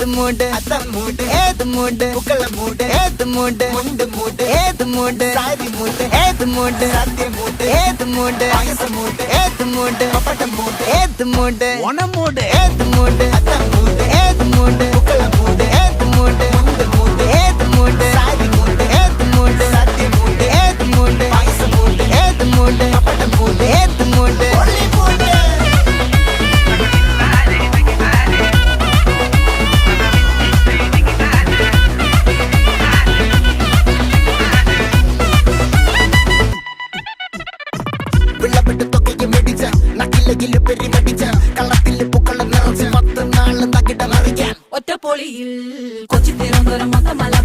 മൂട് മൂട് ഏത് മൂട് പൂക്കള മൂട് ഏത് മൂട് മുണ്ട് മൂട് ഏത് മൂട് സാരി മൂട് ഏത് മൂട് സദ്യ മൂട് ഏത് മൂട് പായസ മൂട് ഏത് മൂട് പപ്പടം മൂട് ഏത് മൂട് ഓണം മൂട് ഏത് മൂട് മൂട് ഏത് മൂട് പൂക്കള മൂട് ഏത് മൂട് മുണ്ട് മൂട് ഏത് മൂട് സാരി മൂട് ഏത് മൂട് സദ്യ മൂട് ഏത് മൂട് പായസ മൂട് ഏത് മൂട് പപ്പടം മൂട് ഏത് മൂട് ഒറ്റപ്പൊളിയിൽ കൊച്ചി തിരുവനന്തപുരം മൊത്തം മല